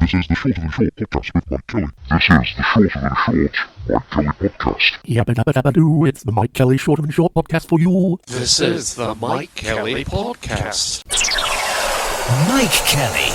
This is the Shorter Than Short podcast with Mike Kelly. This is the Shorter Than Short Mike Kelly podcast. Yabba dabba dabba doo, it's the Mike Kelly Shorter Than Short podcast for you. This is the Mike Kelly podcast. Mike Kelly.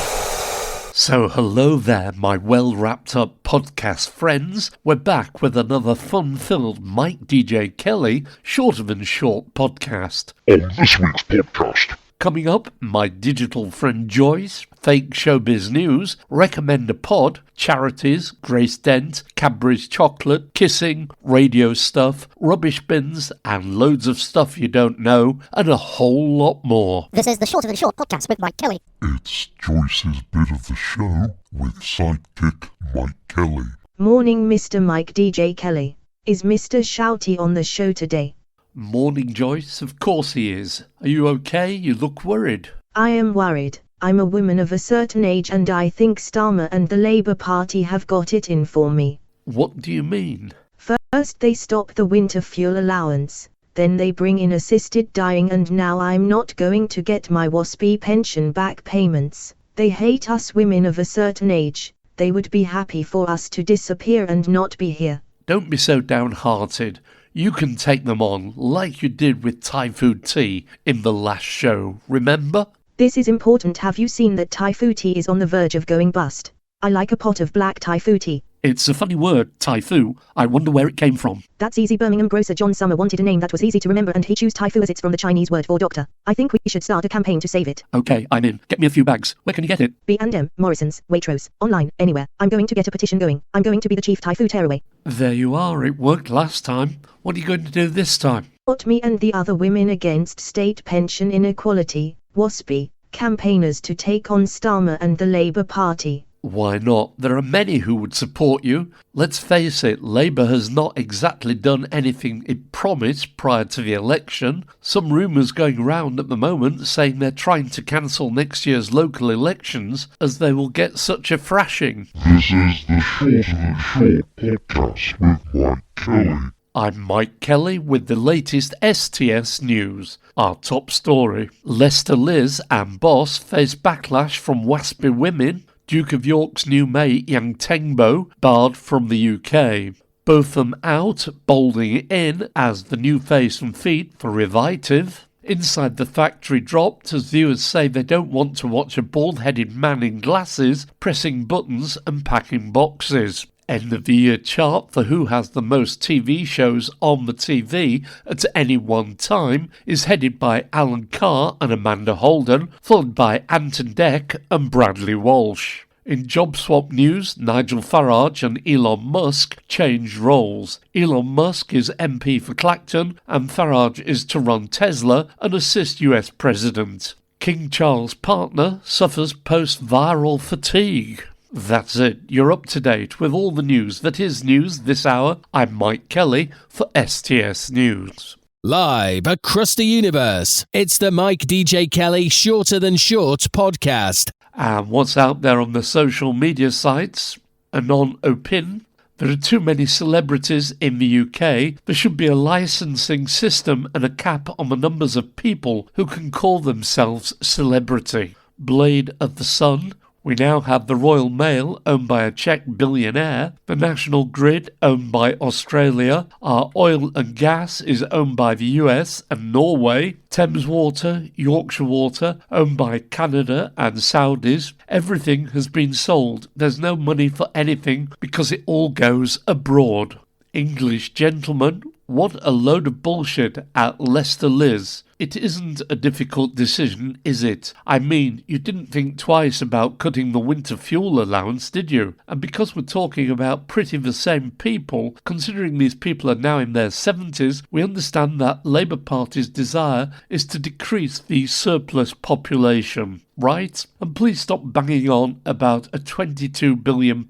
So hello there, my well-wrapped-up podcast friends. We're back with another fun-filled Mike DJ Kelly Shorter Than Short podcast. On this week's podcast, Coming up, My Digital Friend Joyce, Fake Showbiz News, Recommend a Pod, Charities, Grace Dent, Cadburys Chocolate, Kissing, Radio Stuff, Rubbish Bins, and loads of stuff you don't know, and a whole lot more. This is the Shorter Than Short podcast with Mike Kelly. it's Joyce's bit of the show with sidekick Mike Kelly. Morning, Mr. Mike DJ Kelly. Is Mr. Shouty on the show today? Morning, Joyce. Of course he is. Are you okay? You look worried. I am worried. I'm a woman of a certain age and I think Starmer and the Labour Party have got it in for me. What do you mean? First they stop the winter fuel allowance, then they bring in assisted dying, and now I'm not going to get my WASPy pension back payments. They hate us women of a certain age. They would be happy for us to disappear and not be here. Don't be so downhearted. You can take them on like you did with Thai food tea in the last show, remember? This is important. Have you seen that Thai food tea is on the verge of going bust? I like a pot of black Thai food tea. It's a funny word, Thai fu. I wonder where it came from. That's easy. Birmingham grocer John Summer wanted a name that was easy to remember and he chose Thai fu as it's from the Chinese word for doctor. I think we should start a campaign to save it. Okay, I'm in. Get me a few bags. Where can you get it? B&M, Morrison's, Waitrose, online, anywhere. I'm going to get a petition going. I'm going to be the chief Thai food tearaway. There you are. It worked last time. What are you going to do this time? Put me and the other women against state pension inequality, WASPy, campaigners to take on Starmer and the Labour Party. Why not? There are many who would support you. Let's face it, Labour has not exactly done anything it promised prior to the election. Some rumours going around at the moment saying they're trying to cancel next year's local elections as they will get such a thrashing. This is the Shorter Than Short podcast with Mike Kelly. I'm Mike Kelly with the latest STS news. Our top story, Leicester Liz and Boss face backlash from WASPy women. Duke of York's new mate, Yang Tengbo, barred from the UK. Botham out, Balding in as the new face and feet for Revitive. Inside the Factory dropped as viewers say they don't want to watch a bald-headed man in glasses pressing buttons and packing boxes. End of the year chart for who has the most TV shows on the TV at any one time is headed by Alan Carr and Amanda Holden, followed by Anton Deck and Bradley Walsh. In job swap news, Nigel Farage and Elon Musk changed roles. Elon Musk is MP for Clacton and Farage is to run Tesla and assist US President. King Charles' partner suffers post-viral fatigue. That's it. You're up to date with all the news that is news this hour. I'm Mike Kelly for STS News. Live across the universe, it's the Mike DJ Kelly Shorter Than Short podcast. And what's out there on the social media sites? Anon Opin. There are too many celebrities in the UK. There should be a licensing system and a cap on the numbers of people who can call themselves celebrity. Blade of the Sun. We now have the Royal Mail, owned by a Czech billionaire, the National Grid, owned by Australia, our oil and gas is owned by the US and Norway, Thames Water, Yorkshire Water, owned by Canada and Saudis. Everything has been sold. There's no money for anything because it all goes abroad. English gentleman, what a load of bullshit at Leicester Liz. It isn't a difficult decision, is it? I mean, you didn't think twice about cutting the winter fuel allowance, did you? And because we're talking about pretty the same people, considering these people are now in their 70s, we understand that Labour Party's desire is to decrease the surplus population, right? And please stop banging on about a £22 billion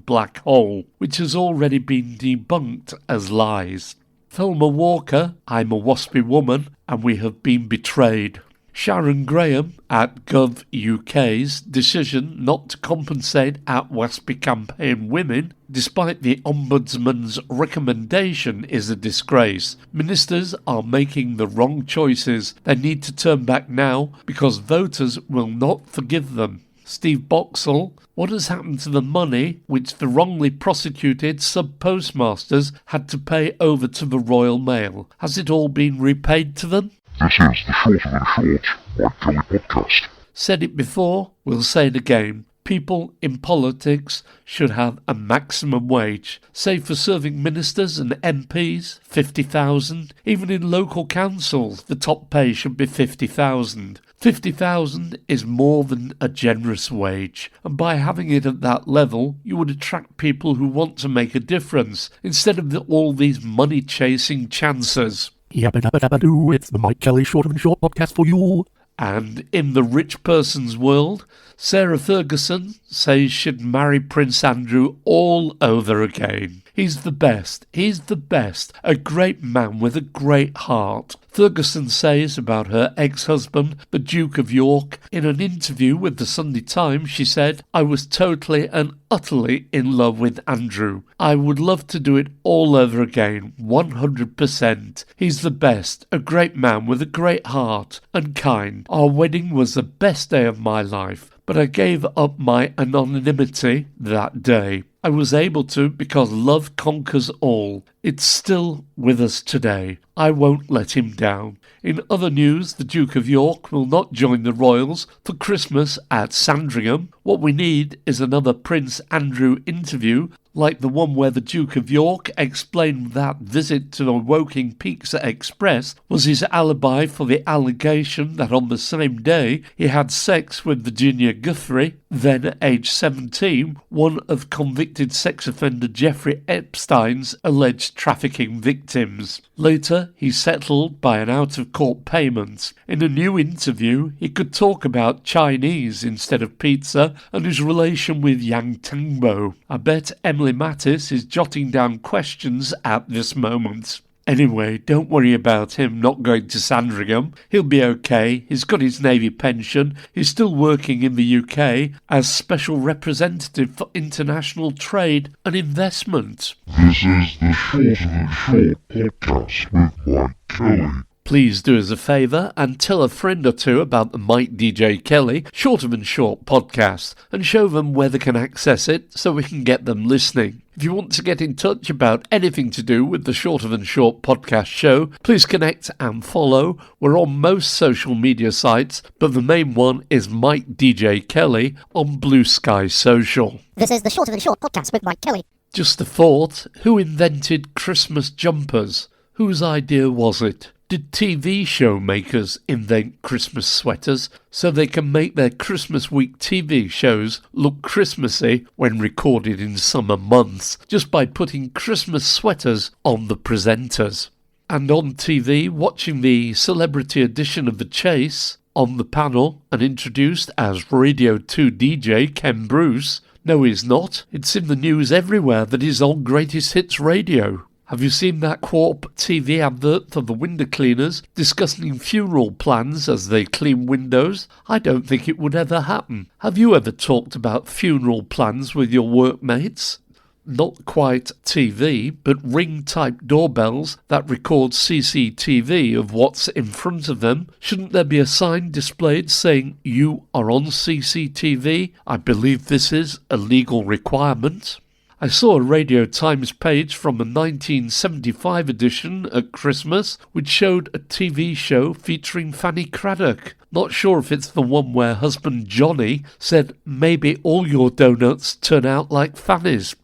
black hole, which has already been debunked as lies. Thelma Walker, I'm a WASPy woman, and we have been betrayed. Sharon Graham at Gov UK's decision not to compensate at WASPy campaign women, despite the Ombudsman's recommendation, is a disgrace. Ministers are making the wrong choices. They need to turn back now because voters will not forgive them. Steve Boxall, what has happened to the money which the wrongly prosecuted sub-postmasters had to pay over to the Royal Mail? Has it all been repaid to them? This is the Shorter Than Short, Mike Kelly podcast. Said it before, we'll say it again. People in politics should have a maximum wage. Say for serving ministers and MPs, 50,000. Even in local councils, the top pay should be 50,000. 50,000 is more than a generous wage, and by having it at that level, you would attract people who want to make a difference, instead of all these money-chasing chances. Yabba dabba dabba doo, it's the Mike Kelly Shorter Than Short podcast for you. And in the rich person's world, Sarah Ferguson says she'd marry Prince Andrew all over again. He's the best. He's the best. A great man with a great heart. Ferguson says about her ex-husband, the Duke of York, in an interview with the Sunday Times, she said, "I was totally and utterly in love with Andrew. I would love to do it all over again, 100%. He's the best, a great man with a great heart and kind. Our wedding was the best day of my life, but I gave up my anonymity that day. I was able to because love conquers all. It's still with us today. I won't let him down." In other news, the Duke of York will not join the royals for Christmas at Sandringham. What we need is another Prince Andrew interview, like the one where the Duke of York explained that visit to the Woking Pizza Express was his alibi for the allegation that on the same day he had sex with Virginia Guthrie, then aged 17, one of convicted sex offender Jeffrey Epstein's alleged trafficking victims. Later, he settled by an out-of-court payment. In a new interview, he could talk about Chinese instead of pizza and his relation with Yang Tangbo. I bet Emily Mattis is jotting down questions at this moment. Anyway, don't worry about him not going to Sandringham. He'll be okay. He's got his Navy pension. He's still working in the UK as Special Representative for International Trade and Investment. This is the Shorter Than Short podcast with Mike Kelly. Please do us a favour and tell a friend or two about the Mike DJ Kelly Shorter Than Short podcast and show them where they can access it so we can get them listening. If you want to get in touch about anything to do with the Shorter Than Short podcast show, please connect and follow. We're on most social media sites, but the main one is Mike DJ Kelly on Blue Sky Social. This is the Shorter Than Short podcast with Mike Kelly. Just a thought, who invented Christmas jumpers? Whose idea was it? Did TV show makers invent Christmas sweaters so they can make their Christmas week TV shows look Christmassy when recorded in summer months, just by putting Christmas sweaters on the presenters? And on TV, watching the celebrity edition of The Chase, on the panel and introduced as Radio 2 DJ Ken Bruce. No, he's not. It's in the news everywhere that he's on Greatest Hits Radio. Have you seen that Quarp TV advert for the window cleaners discussing funeral plans as they clean windows? I don't think it would ever happen. Have you ever talked about funeral plans with your workmates? Not quite TV, but ring-type doorbells that record CCTV of what's in front of them. Shouldn't there be a sign displayed saying, "You are on CCTV"? I believe this is a legal requirement. I saw a Radio Times page from a 1975 edition at Christmas which showed a TV show featuring Fanny Craddock. Not sure if it's the one where husband Johnny said, "Maybe all your donuts turn out like Fanny's."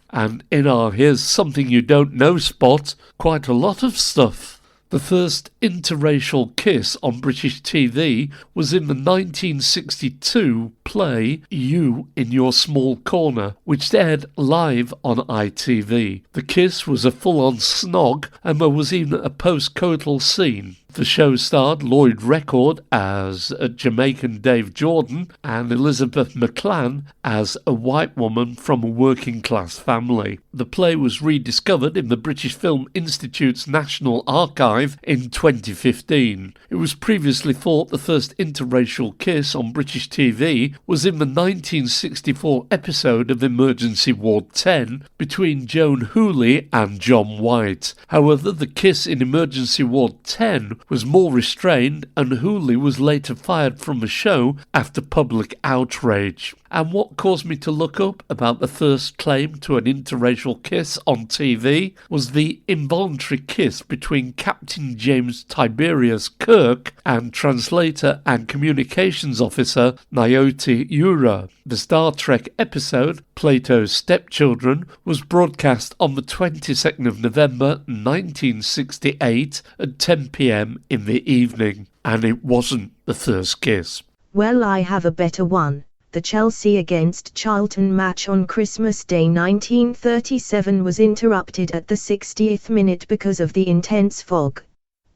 And in our Here's Something You Don't Know spot, quite a lot of stuff. The first interracial kiss on British TV was in the 1962 play You in Your Small Corner, which aired live on ITV. The kiss was a full-on snog, and there was even a post-coital scene. The show starred Lloyd Record as Jamaican Dave Jordan and Elizabeth McCann as a white woman from a working-class family. The play was rediscovered in the British Film Institute's National Archive in 2015. It was previously thought the first interracial kiss on British TV was in the 1964 episode of Emergency Ward 10 between Joan Hooley and John White. However, the kiss in Emergency Ward 10 was more restrained, and Hooley was later fired from the show after public outrage. And what caused me to look up about the first claim to an interracial kiss on TV was the involuntary kiss between Captain James Tiberius Kirk and translator and communications officer Nyote Ura. The Star Trek episode, Plato's Stepchildren, was broadcast on the 22nd of November 1968 at 10 p.m. in the evening. And it wasn't the first kiss. Well, I have a better one. The Chelsea against Charlton match on Christmas Day 1937 was interrupted at the 60th minute because of the intense fog.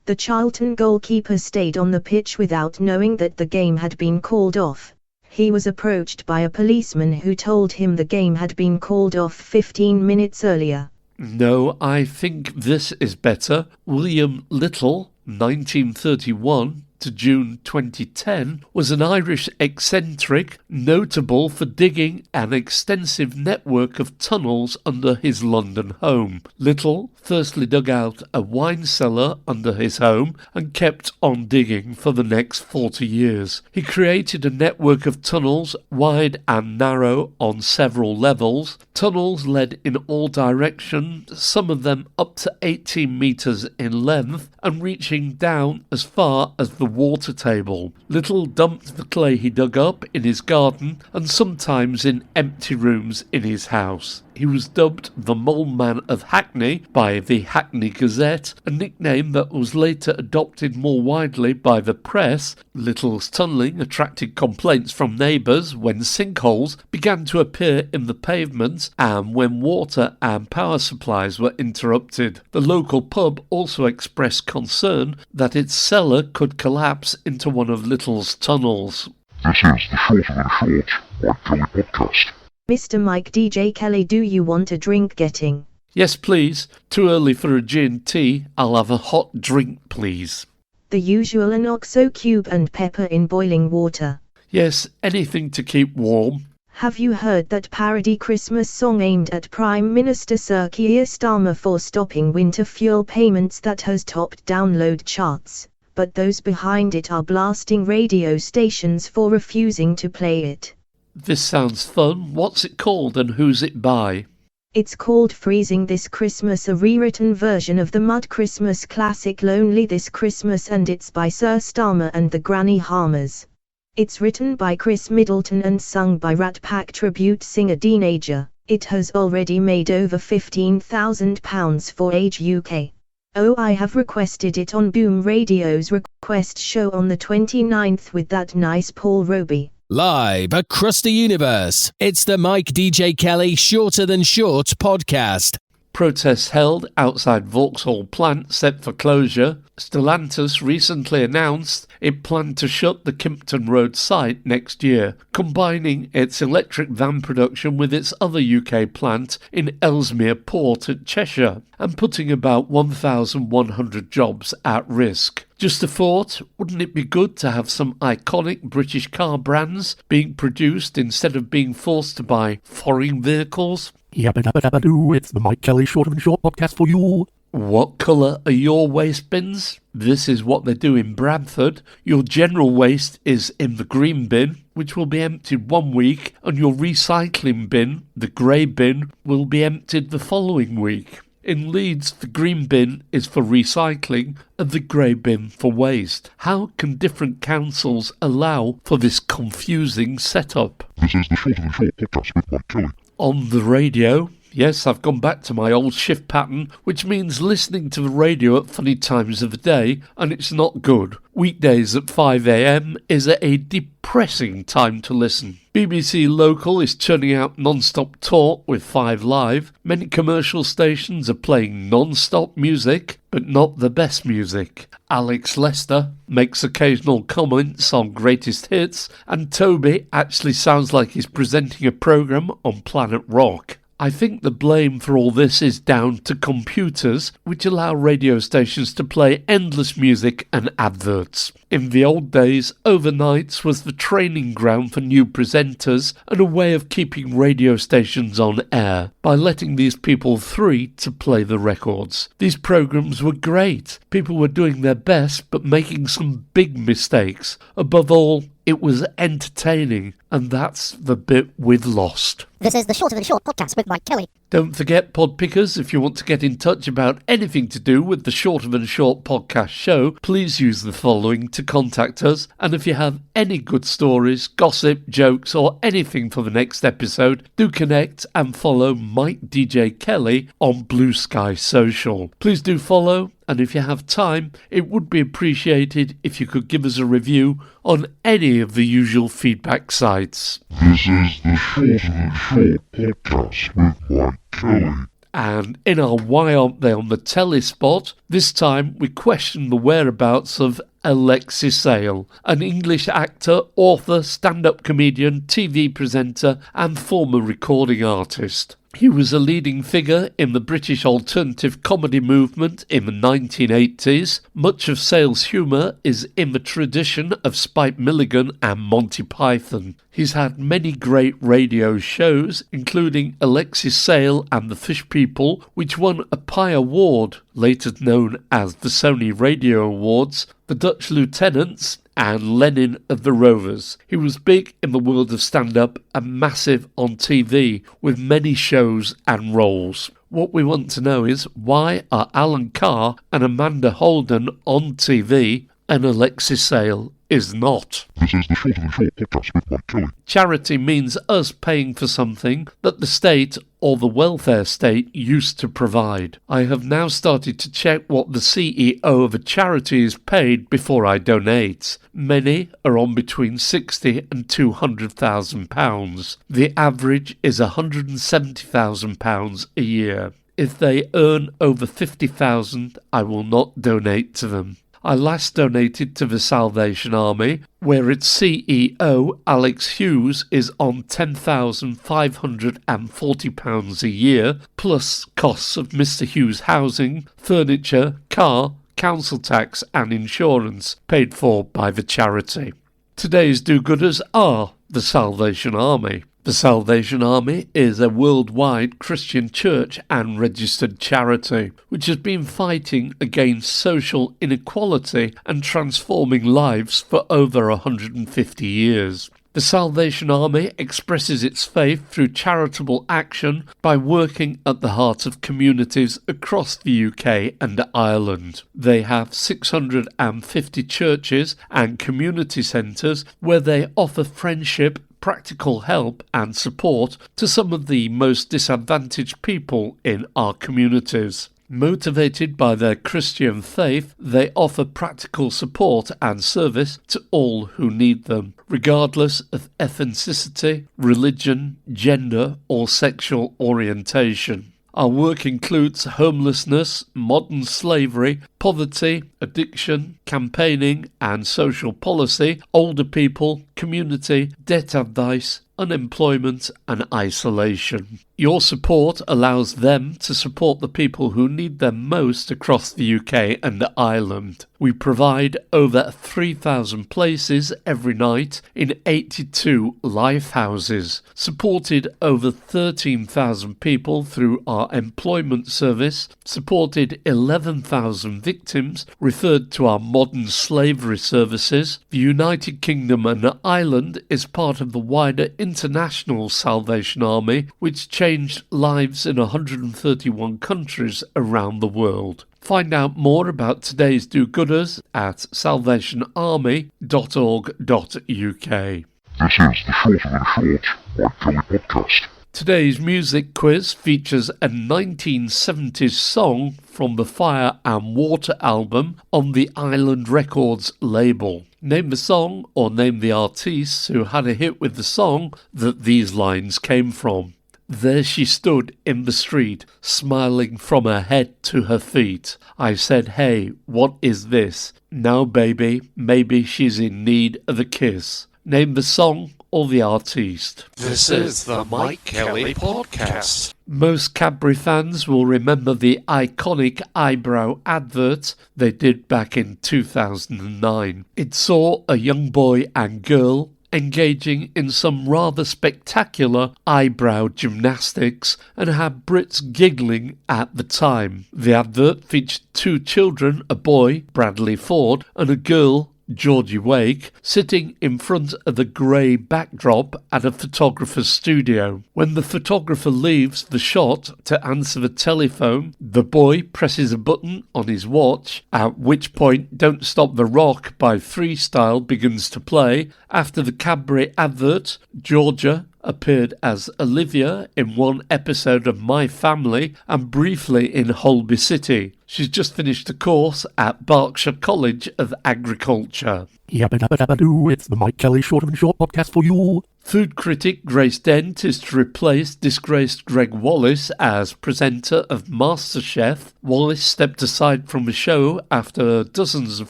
The Charlton goalkeeper stayed on the pitch without knowing that the game had been called off. He was approached by a policeman who told him the game had been called off 15 minutes earlier. No, I think this is better. William Little, 1931 to June 2010, was an Irish eccentric notable for digging an extensive network of tunnels under his London home. Little firstly dug out a wine cellar under his home and kept on digging for the next 40 years. He created a network of tunnels, wide and narrow on several levels. Tunnels led in all directions, some of them up to 18 metres in length and reaching down as far as the water table. Little dumped the clay he dug up in his garden and sometimes in empty rooms in his house. He was dubbed the Mole Man of Hackney by the Hackney Gazette, a nickname that was later adopted more widely by the press. Little's tunnelling attracted complaints from neighbours when sinkholes began to appear in the pavements and when water and power supplies were interrupted. The local pub also expressed concern that its cellar could collapse into one of Little's tunnels. This is the Shorter Than Short, Mike Kelly podcast. Mr. Mike DJ Kelly, do you want a drink getting? Yes, please. Too early for a G&T. I'll have a hot drink, please. The usual, an OXO cube and pepper in boiling water. Yes, anything to keep warm. Have you heard that parody Christmas song aimed at Prime Minister Sir Keir Starmer for stopping winter fuel payments that has topped download charts, but those behind it are blasting radio stations for refusing to play it? This sounds fun. What's it called and who's it by? It's called Freezing This Christmas, a rewritten version of the Mud Christmas classic Lonely This Christmas, and it's by Sir Starmer and the Granny Harmers. It's written by Chris Middleton and sung by Rat Pack tribute singer Teenager. It has already made over £15,000 for Age UK. Oh, I have requested it on Boom Radio's request show on the 29th with that nice Paul Roby. Live across the universe, it's the Mike DJ Kelly Shorter Than Short podcast. Protests held outside Vauxhall plant set for closure. Stellantis recently announced it planned to shut the Kimpton Road site next year, combining its electric van production with its other UK plant in Ellesmere Port at Cheshire, and putting about 1,100 jobs at risk. Just a thought, wouldn't it be good to have some iconic British car brands being produced instead of being forced to buy foreign vehicles? Yabba dabba dabba doo, it's the Mike Kelly Shorter Than Short podcast for you. What colour are your waste bins? This is what they do in Bradford. Your general waste is in the green bin, which will be emptied 1 week, and your recycling bin, the grey bin, will be emptied the following week. In Leeds, the green bin is for recycling and the grey bin for waste. How can different councils allow for this confusing setup? This is the Shorter Than Short podcast with Mike Kelly. On the radio, yes, I've gone back to my old shift pattern, which means listening to the radio at funny times of the day, and it's not good. Weekdays at 5 a.m. is a depressing time to listen. BBC Local is turning out non-stop talk with 5 Live. Many commercial stations are playing non-stop music, but not the best music. Alex Lester makes occasional comments on greatest hits, and Toby actually sounds like he's presenting a programme on Planet Rock. I think the blame for all this is down to computers, which allow radio stations to play endless music and adverts. In the old days, overnights was the training ground for new presenters and a way of keeping radio stations on air by letting these people free to play the records. These programs were great. People were doing their best but making some big mistakes. Above all, it was entertaining, and that's the bit we've lost. This is the Shorter Than Short podcast with Mike Kelly. Don't forget, pod pickers, if you want to get in touch about anything to do with the Shorter Than Short podcast show, please use the following to contact us. And if you have any good stories, gossip, jokes, or anything for the next episode, do connect and follow Mike DJ Kelly on Blue Sky Social. Please do follow, and if you have time, it would be appreciated if you could give us a review on any of the usual feedback sites. This is the Shorter Than Short podcast with Mike Kelly. And in our Why Aren't They on the Telly spot, this time we question the whereabouts of Alexis Sale, an English actor, author, stand-up comedian, TV presenter and former recording artist. He was a leading figure in the British alternative comedy movement in the 1980s. Much of Sale's humour is in the tradition of Spike Milligan and Monty Python. He's had many great radio shows, including Alexis Sale and the Fish People, which won a Pie Award, later known as the Sony Radio Awards, the Dutch Lieutenants, and Lenin of the Rovers. He was big in the world of stand-up and massive on TV, with many shows and roles. What we want to know is, why are Alan Carr and Amanda Holden on TV and Alexis Sale is not? This is the Shorter Than Short podcast with Mike Kelly. Charity means us paying for something that the state or the welfare state used to provide. I have now started to check what the CEO of a charity is paid before I donate. Many are on between £60,000 and £200,000. The average is £170,000 a year. If they earn over £50,000, I will not donate to them. I last donated to the Salvation Army, where its CEO, Alex Hughes, is on £10,540 a year, plus costs of Mr. Hughes' housing, furniture, car, council tax and insurance, paid for by the charity. Today's do-gooders are the Salvation Army. The Salvation Army is a worldwide Christian church and registered charity, which has been fighting against social inequality and transforming lives for over 150 years. The Salvation Army expresses its faith through charitable action by working at the heart of communities across the UK and Ireland. They have 650 churches and community centres where they offer friendship, practical help and support to some of the most disadvantaged people in our communities. Motivated by their Christian faith, they offer practical support and service to all who need them, regardless of ethnicity, religion, gender or sexual orientation. Our work includes homelessness, modern slavery, poverty, addiction, campaigning and social policy, older people, community, debt advice, unemployment and isolation. Your support allows them to support the people who need them most across the UK and Ireland. We provide over 3,000 places every night in 82 life houses, supported over 13,000 people through our employment service, supported 11,000 victims referred to our modern slavery services. The United Kingdom and Ireland is part of the wider International Salvation Army, which changed lives in 131 countries around the world. Find out more about today's do-gooders at salvationarmy.org.uk. This is the Shorter Than Short Mike Kelly podcast. Today's music quiz features a 1970s song from the Fire and Water album on the Island Records label. Name the song or name the artiste who had a hit with the song that these lines came from. There she stood in the street, smiling from her head to her feet. I said, hey, what is this? Now baby, maybe she's in need of a kiss. Name the song or the artiste. This is the Mike Kelly Podcast. Most Cadbury fans will remember the iconic eyebrow advert they did back in 2009. It saw a young boy and girl engaging in some rather spectacular eyebrow gymnastics and had Brits giggling at the time. The advert featured two children, a boy, Bradley Ford, and a girl, Georgie Wake, sitting in front of the grey backdrop at a photographer's studio. When the photographer leaves the shot to answer the telephone, the boy presses a button on his watch, at which point Don't Stop the Rock by Freestyle begins to play. After the Cadbury advert, Georgia appeared as Olivia in one episode of My Family and briefly in Holby City. She's just finished a course at Berkshire College of Agriculture. Yabba dabba dabba doo, it's the Mike Kelly Shorter Than Short podcast for you. Food critic Grace Dent is to replace disgraced Greg Wallace as presenter of MasterChef. Wallace stepped aside from the show after dozens of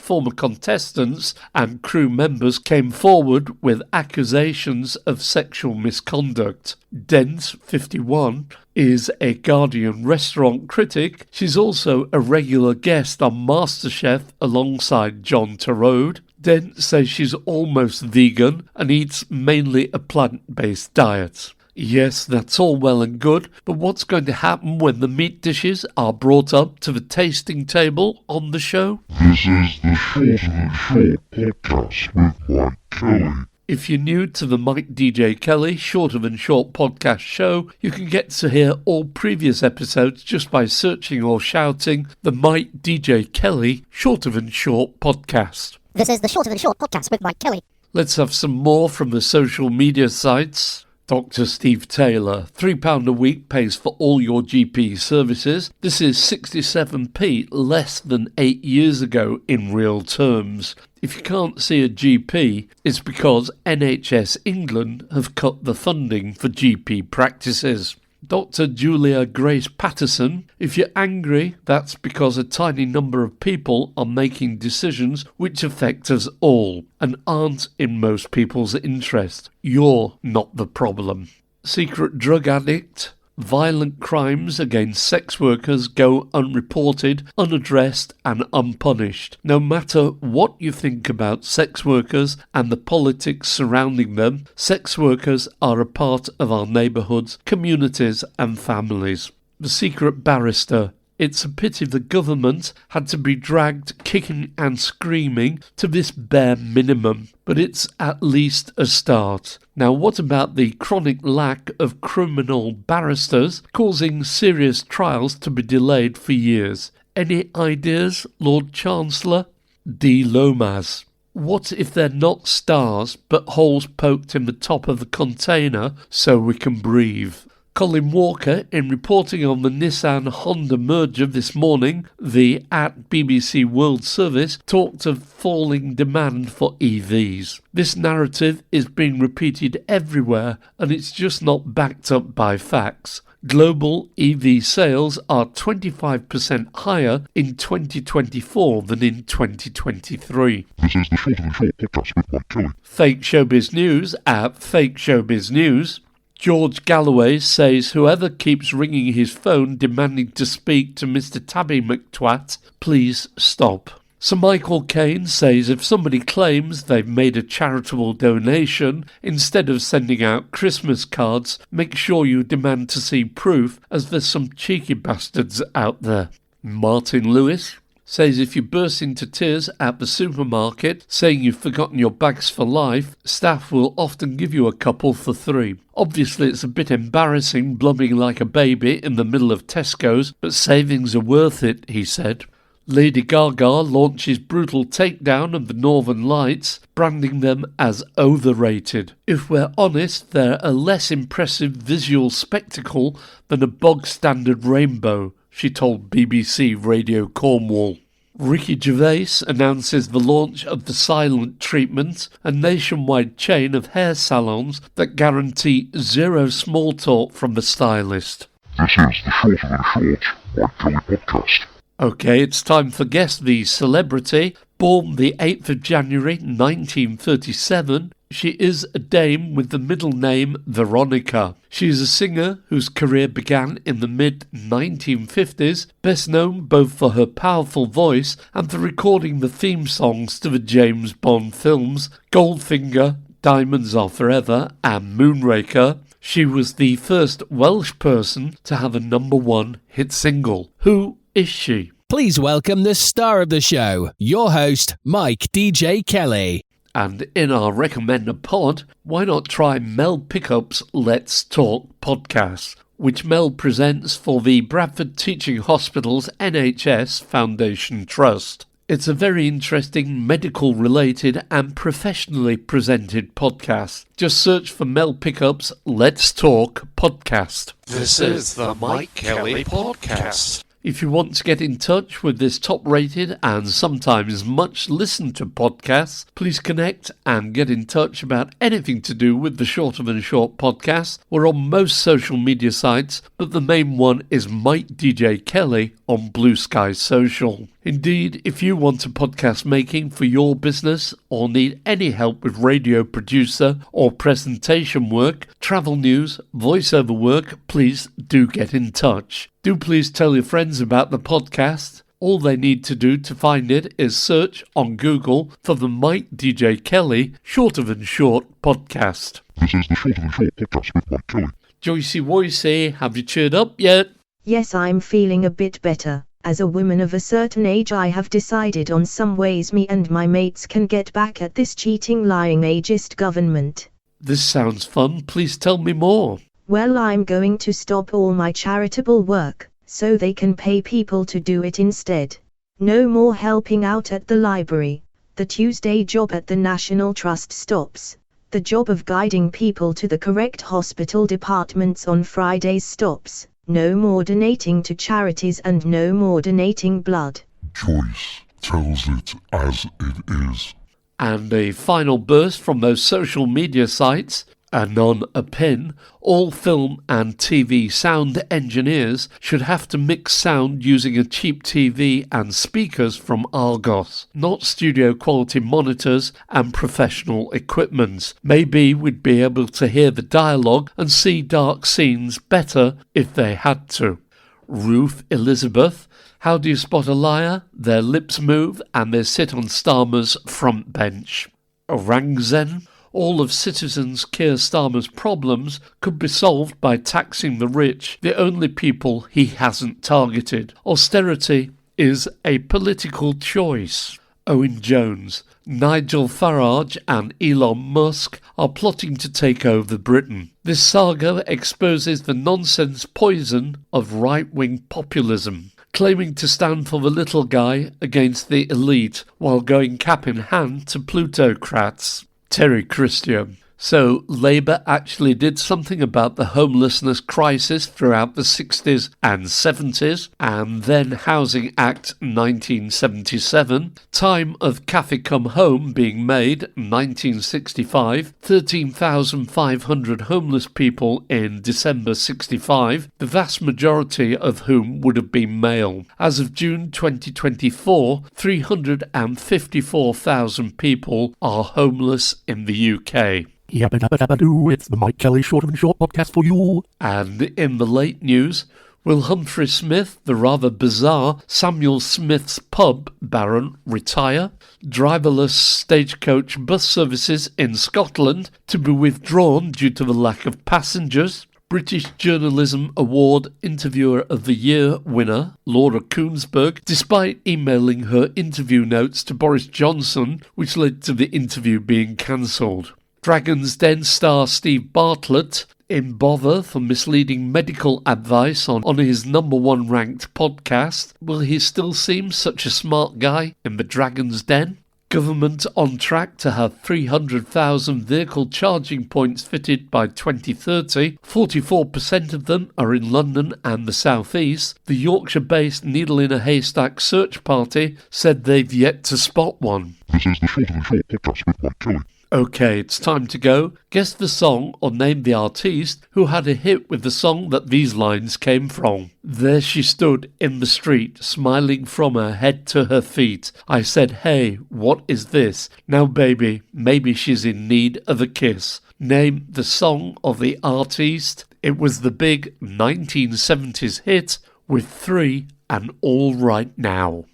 former contestants and crew members came forward with accusations of sexual misconduct. Dent, 51, is a Guardian restaurant critic. She's also a regular guest on MasterChef alongside John Turode. Dent says she's almost vegan and eats mainly a plant-based diet. Yes, that's all well and good, but what's going to happen when the meat dishes are brought up to the tasting table on the show? This is the Shorter Than Short podcast with Mike Kelly. If you're new to the Mike DJ Kelly Shorter Than Short podcast show, you can get to hear all previous episodes just by searching or shouting the Mike DJ Kelly Shorter Than Short podcast. This is the Shorter Than Short podcast with Mike Kelly. Let's have some more from the social media sites. Dr. Steve Taylor, £3 a week pays for all your GP services. This is 67p less than 8 years ago in real terms. If you can't see a GP, it's because NHS England have cut the funding for GP practices. Dr. Julia Grace Patterson, if you're angry, that's because a tiny number of people are making decisions which affect us all and aren't in most people's interest. You're not the problem. Secret drug addict. Violent crimes against sex workers go unreported, unaddressed and unpunished. No matter what you think about sex workers and the politics surrounding them, sex workers are a part of our neighbourhoods, communities and families. The Secret Barrister. It's a pity the government had to be dragged kicking and screaming to this bare minimum, but it's at least a start. Now, what about the chronic lack of criminal barristers causing serious trials to be delayed for years? Any ideas, Lord Chancellor? D. Lomas. What if they're not stars but holes poked in the top of the container so we can breathe? Colin Walker, in reporting on the Nissan-Honda merger this morning, the at BBC World Service talked of falling demand for EVs. This narrative is being repeated everywhere and it's just not backed up by facts. Global EV sales are 25% higher in 2024 than in 2023. This is the Shorter Than Short podcast with Mike Kelly. Fake Showbiz News at Fake Showbiz News. George Galloway says whoever keeps ringing his phone demanding to speak to Mr. Tabby McTwat, please stop. Sir Michael Caine says if somebody claims they've made a charitable donation, instead of sending out Christmas cards, make sure you demand to see proof, as there's some cheeky bastards out there. Martin Lewis says if you burst into tears at the supermarket saying you've forgotten your bags for life, staff will often give you a couple for free. Obviously it's a bit embarrassing blubbing like a baby in the middle of Tesco's, but savings are worth it, he said. Lady Gaga launches brutal takedown of the Northern Lights, branding them as overrated. If we're honest, they're a less impressive visual spectacle than a bog-standard rainbow, she told BBC Radio Cornwall. Ricky Gervais announces the launch of the Silent Treatment, a nationwide chain of hair salons that guarantee zero small talk from the stylist. This is the Shorter Than Short Mike Kelly podcast. Okay, it's time for Guess the Celebrity. Born the 8th of January 1937, She is a dame with the middle name Veronica. She is a singer whose career began in the mid-1950s, best known both for her powerful voice and for recording the theme songs to the James Bond films Goldfinger, Diamonds Are Forever and Moonraker. She was the first Welsh person to have a #1 hit single. Who is she? Please welcome the star of the show, your host, Mike DJ Kelly. And in our Recommender pod, why not try Mel Pickup's Let's Talk podcast, which Mel presents for the Bradford Teaching Hospitals NHS Foundation Trust. It's a very interesting medical-related and professionally presented podcast. Just search for Mel Pickup's Let's Talk podcast. This is the Mike Kelly Podcast. If you want to get in touch with this top-rated and sometimes much-listened-to podcast, please connect and get in touch about anything to do with the Shorter Than Short podcast. We're on most social media sites, but the main one is Mike DJ Kelly on Blue Sky Social. Indeed, if you want a podcast making for your business or need any help with radio producer or presentation work, travel news, voiceover work, please do get in touch. Do please tell your friends about the podcast. All they need to do to find it is search on Google for the Mike DJ Kelly Shorter Than Short podcast. This is the Shorter Than Short podcast with Mike Kelly. Joycey Woycey, have you cheered up yet? Yes, I'm feeling a bit better. As a woman of a certain age, I have decided on some ways me and my mates can get back at this cheating, lying, ageist government. This sounds fun. Please tell me more. Well, I'm going to stop all my charitable work, so they can pay people to do it instead. No more helping out at the library. The Tuesday job at the National Trust stops. The job of guiding people to the correct hospital departments on Fridays stops. No more donating to charities and no more donating blood. Joyce tells it as it is. And a final burst from those social media sites. Anon a pin, all film and TV sound engineers should have to mix sound using a cheap TV and speakers from Argos, not studio quality monitors and professional equipment. Maybe we'd be able to hear the dialogue and see dark scenes better if they had to. Ruth Elizabeth, how do you spot a liar? Their lips move and they sit on Starmer's front bench. Orangzen, all of Citizens Keir Starmer's problems could be solved by taxing the rich, the only people he hasn't targeted. Austerity is a political choice. Owen Jones, Nigel Farage and Elon Musk are plotting to take over Britain. This saga exposes the nonsense poison of right-wing populism, claiming to stand for the little guy against the elite while going cap in hand to plutocrats. Terry Christian. So Labour actually did something about the homelessness crisis throughout the 60s and 70s, and then Housing Act 1977, time of Cathy Come Home being made 1965, 13,500 homeless people in December 65, the vast majority of whom would have been male. As of June 2024, 354,000 people are homeless in the UK. Yabba dabba dabba doo, it's the Mike Kelly Shorter Than Short podcast for you. And in the late news, will Humphrey Smith, the rather bizarre Samuel Smith's pub baron, retire? Driverless stagecoach bus services in Scotland to be withdrawn due to the lack of passengers. British Journalism Award Interviewer of the Year winner, Laura Koonsberg, despite emailing her interview notes to Boris Johnson, which led to the interview being cancelled. Dragon's Den star Steve Bartlett in bother for misleading medical advice on his #1 ranked podcast. Will he still seem such a smart guy in the Dragon's Den? Government on track to have 300,000 vehicle charging points fitted by 2030. 44% of them are in London and the South East. The Yorkshire-based Needle in a Haystack search party said they've yet to spot one. This is the Shorter Than Short podcast with Mike Kelly. Okay, it's time to go. Guess the song or name the artiste who had a hit with the song that these lines came from. There she stood in the street, smiling from her head to her feet. I said, hey, what is this? Now baby, maybe she's in need of a kiss. Name the song of the artiste. It was the big 1970s hit with 3 and All Right Now.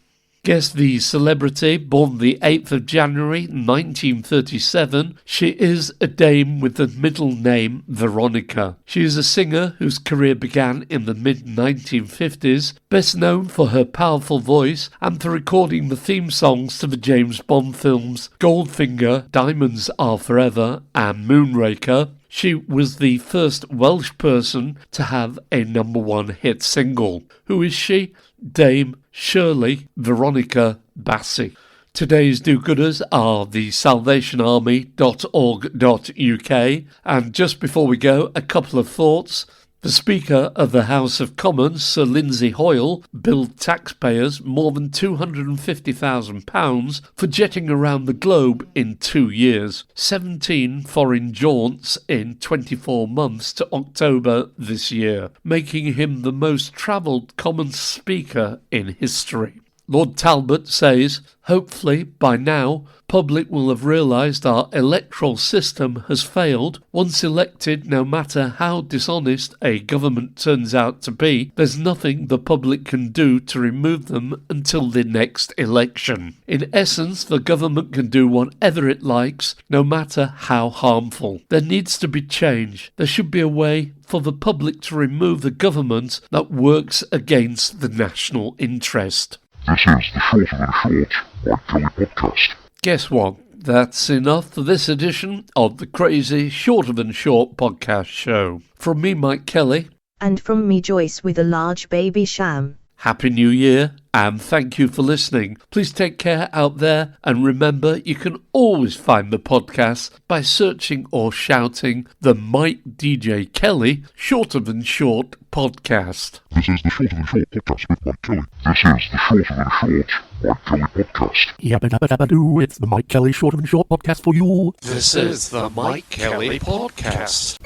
Guess the celebrity, born the 8th of January 1937. She is a dame with the middle name Veronica. She is a singer whose career began in the mid-1950s, best known for her powerful voice and for recording the theme songs to the James Bond films Goldfinger, Diamonds Are Forever and Moonraker. She was the first Welsh person to have a #1 hit single. Who is she? Dame Shirley Veronica Bassey. Today's do-gooders are the salvationarmy.org.uk. And just before we go, a couple of thoughts. The Speaker of the House of Commons, Sir Lindsay Hoyle, billed taxpayers more than £250,000 for jetting around the globe in 2 years, 17 foreign jaunts in 24 months to October this year, making him the most travelled Commons Speaker in history. Lord Talbot says, hopefully by now public will have realised our electoral system has failed. Once elected, no matter how dishonest a government turns out to be, there's nothing the public can do to remove them until the next election. In essence, the government can do whatever it likes, no matter how harmful. There needs to be change. There should be a way for the public to remove the government that works against the national interest. This is the Shorter Than Short, Mike Kelly podcast. Guess what? That's enough for this edition of the crazy Shorter Than Short podcast show. From me, Mike Kelly. And from me, Joyce, with a large baby sham. Happy New Year, and thank you for listening. Please take care out there, and remember, you can always find the podcast by searching or shouting the Mike DJ Kelly Shorter Than Short podcast. This is the Shorter Than Short podcast with Mike Kelly. This is the Shorter Than Short Mike Kelly podcast. Yabba dabba dabba doo, it's the Mike Kelly Shorter Than Short podcast for you. This is the Mike Kelly podcast.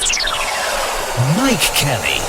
Mike Kelly.